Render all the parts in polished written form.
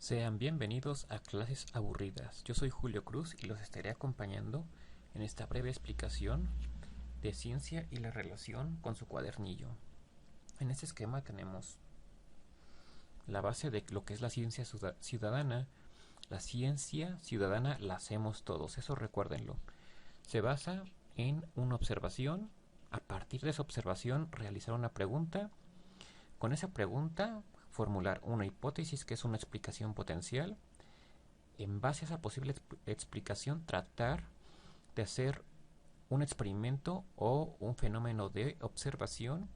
Sean bienvenidos a Clases Aburridas. Yo soy Julio Cruz y los estaré acompañando en esta breve explicación de ciencia y la relación con su cuadernillo. En este esquema tenemos la base de lo que es la ciencia ciudadana. La ciencia ciudadana la hacemos todos, eso recuérdenlo. Se basa en una observación, a partir de esa observación realizar una pregunta, con esa pregunta formular una hipótesis que es una explicación potencial. En base a esa posible explicación, tratar de hacer un experimento o un fenómeno de observación.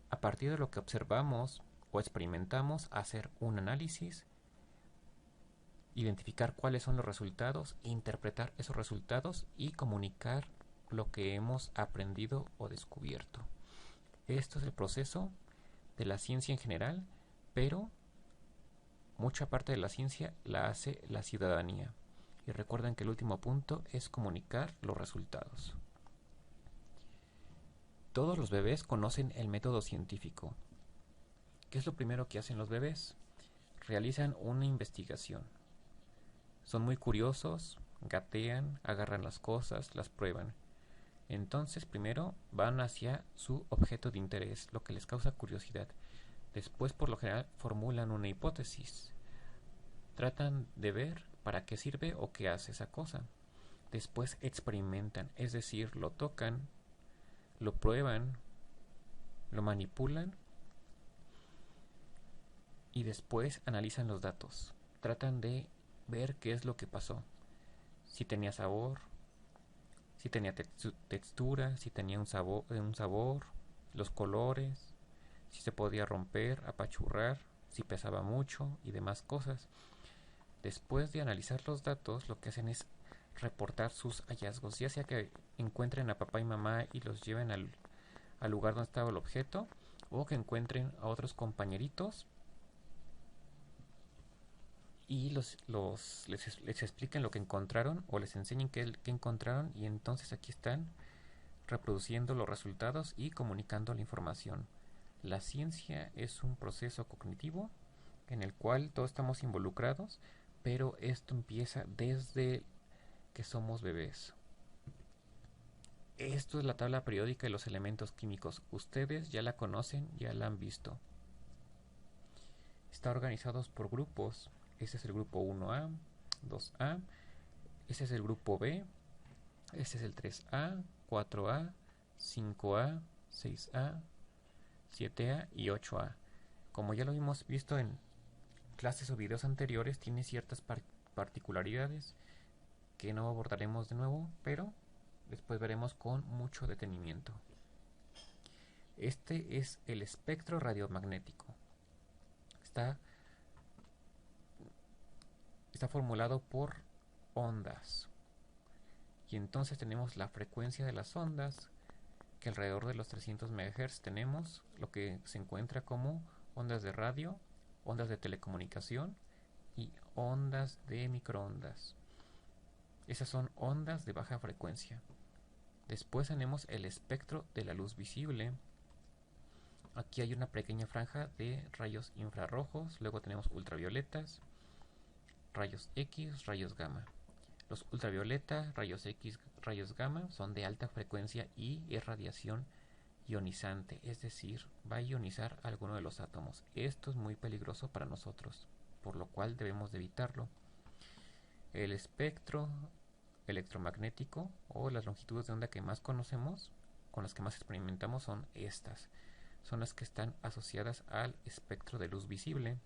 A partir de lo que observamos o experimentamos, hacer un análisis, identificar cuáles son los resultados, interpretar esos resultados y comunicar lo que hemos aprendido o descubierto. Esto es el proceso de la ciencia en general, pero mucha parte de la ciencia la hace la ciudadanía. Y recuerden que el último punto es comunicar los resultados. Todos los bebés conocen el método científico. ¿Qué es lo primero que hacen los bebés? Realizan una investigación. Son muy curiosos, gatean, agarran las cosas, las prueban. Entonces primero van hacia su objeto de interés, lo que les causa curiosidad. Después, por lo general, formulan una hipótesis. Tratan de ver para qué sirve o qué hace esa cosa. Después experimentan, es decir, lo tocan, lo prueban, lo manipulan y después analizan los datos. Tratan de ver qué es lo que pasó. Si tenía sabor, si tenía textura, si tenía un sabor, los colores, si se podía romper, apachurrar, si pesaba mucho y demás cosas. Después de analizar los datos, lo que hacen es reportar sus hallazgos, ya sea que encuentren a papá y mamá y los lleven al lugar donde estaba el objeto, o que encuentren a otros compañeritos y les expliquen lo que encontraron o les enseñen qué encontraron, y entonces aquí están reproduciendo los resultados y comunicando la información. La ciencia es un proceso cognitivo en el cual todos estamos involucrados, pero esto empieza desde que somos bebés. Esto es la tabla periódica de los elementos químicos. Ustedes ya la conocen, ya la han visto. Está organizados por grupos. Ese es el grupo 1A, 2A, ese es el grupo B, ese es el 3A, 4A, 5A, 6A, 7A y 8A. Como ya lo hemos visto en clases o videos anteriores, tiene ciertas particularidades que no abordaremos de nuevo, pero después veremos con mucho detenimiento. Este es el espectro radiomagnético. Está formulado por ondas. Y entonces tenemos la frecuencia de las ondas, que alrededor de los 300 MHz tenemos lo que se encuentra como ondas de radio, ondas de telecomunicación y ondas de microondas. Esas son ondas de baja frecuencia. Después tenemos el espectro de la luz visible. Aquí hay una pequeña franja de rayos infrarrojos, luego tenemos ultravioletas, rayos X, rayos gamma. Los ultravioleta, rayos X, rayos gamma son de alta frecuencia y es radiación ionizante, es decir, va a ionizar alguno de los átomos. Esto es muy peligroso para nosotros, por lo cual debemos de evitarlo. El espectro electromagnético o las longitudes de onda que más conocemos, con las que más experimentamos, son estas. Son las que están asociadas al espectro de luz visible.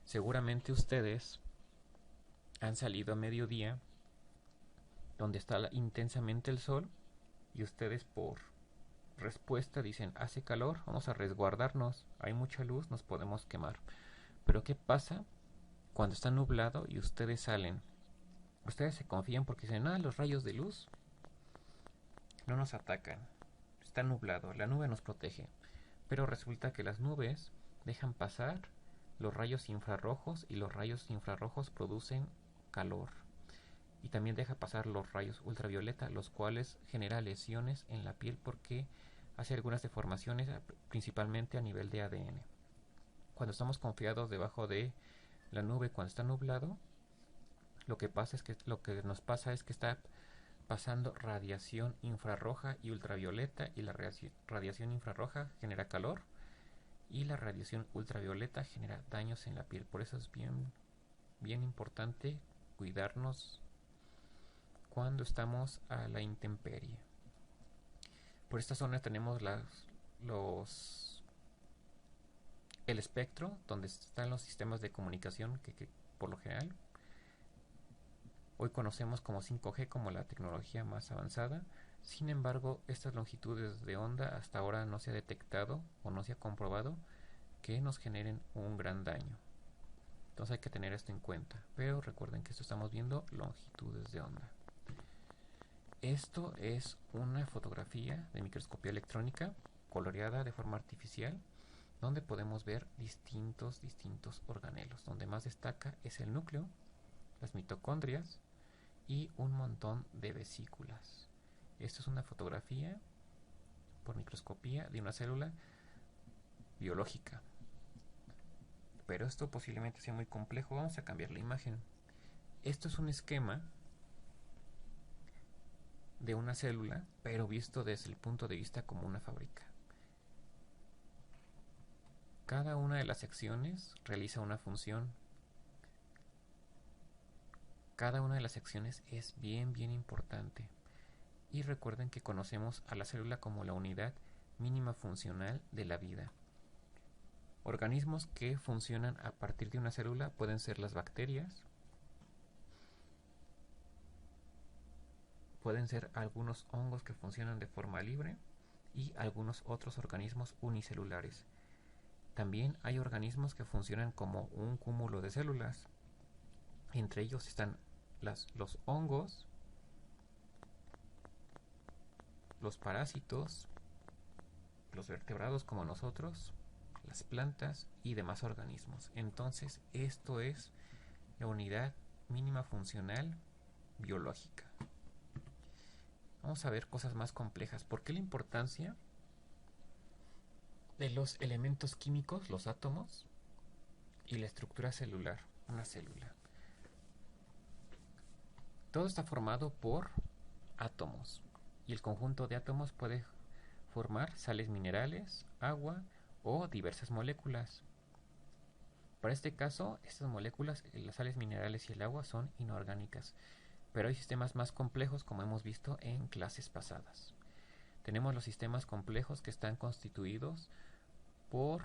Seguramente ustedes han salido a mediodía, donde está intensamente el sol, y ustedes por respuesta dicen: hace calor, vamos a resguardarnos, hay mucha luz, nos podemos quemar. Pero ¿qué pasa cuando está nublado y ustedes salen? Ustedes se confían porque dicen: los rayos de luz no nos atacan, está nublado, la nube nos protege. Pero resulta que las nubes dejan pasar los rayos infrarrojos y los rayos infrarrojos producen calor. Y también deja pasar los rayos ultravioleta, los cuales generan lesiones en la piel porque hace algunas deformaciones, principalmente a nivel de ADN. Cuando estamos confiados debajo de La nube, cuando está nublado, lo que nos pasa es que está pasando radiación infrarroja y ultravioleta, y la radiación infrarroja genera calor y la radiación ultravioleta genera daños en la piel. Por eso es bien importante cuidarnos cuando estamos a la intemperie. Por esta zona tenemos el espectro, donde están los sistemas de comunicación que por lo general hoy conocemos como 5G, como la tecnología más avanzada. Sin embargo, estas longitudes de onda hasta ahora no se ha detectado o no se ha comprobado que nos generen un gran daño. Entonces hay que tener esto en cuenta. Pero recuerden que esto estamos viendo longitudes de onda. Esto es una fotografía de microscopía electrónica coloreada de forma artificial, donde podemos ver distintos organelos. Donde más destaca es el núcleo, las mitocondrias y un montón de vesículas. Esto es una fotografía por microscopía de una célula biológica. Pero esto posiblemente sea muy complejo. Vamos a cambiar la imagen. Esto es un esquema de una célula, pero visto desde el punto de vista como una fábrica. Cada una de las secciones realiza una función. Cada una de las secciones es bien importante. Y recuerden que conocemos a la célula como la unidad mínima funcional de la vida. Organismos que funcionan a partir de una célula pueden ser las bacterias, pueden ser algunos hongos que funcionan de forma libre y algunos otros organismos unicelulares. También hay organismos que funcionan como un cúmulo de células. Entre ellos están los hongos, los parásitos, los vertebrados como nosotros, las plantas y demás organismos. Entonces, esto es la unidad mínima funcional biológica. Vamos a ver cosas más complejas. ¿Por qué la importancia de los elementos químicos, los átomos, y la estructura celular, una célula? Todo está formado por átomos, y el conjunto de átomos puede formar sales minerales, agua o diversas moléculas. Para este caso, estas moléculas, las sales minerales y el agua, son inorgánicas, pero hay sistemas más complejos, como hemos visto en clases pasadas. Tenemos los sistemas complejos que están constituidos por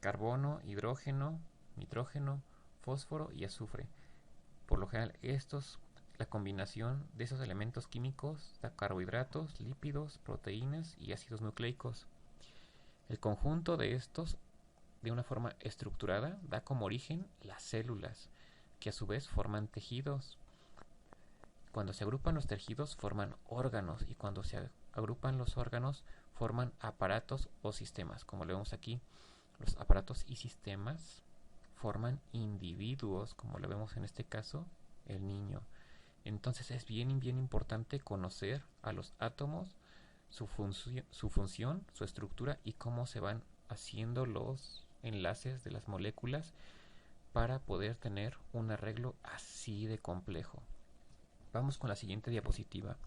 carbono, hidrógeno, nitrógeno, fósforo y azufre. Por lo general, la combinación de esos elementos químicos da carbohidratos, lípidos, proteínas y ácidos nucleicos. El conjunto de estos, de una forma estructurada, da como origen las células, que a su vez forman tejidos. Cuando se agrupan los tejidos forman órganos, y cuando se agrupan los órganos forman aparatos o sistemas. Como lo vemos aquí, los aparatos y sistemas forman individuos, como lo vemos en este caso, el niño. Entonces es bien importante conocer a los átomos, su función, su estructura y cómo se van haciendo los enlaces de las moléculas para poder tener un arreglo así de complejo. Vamos con la siguiente diapositiva.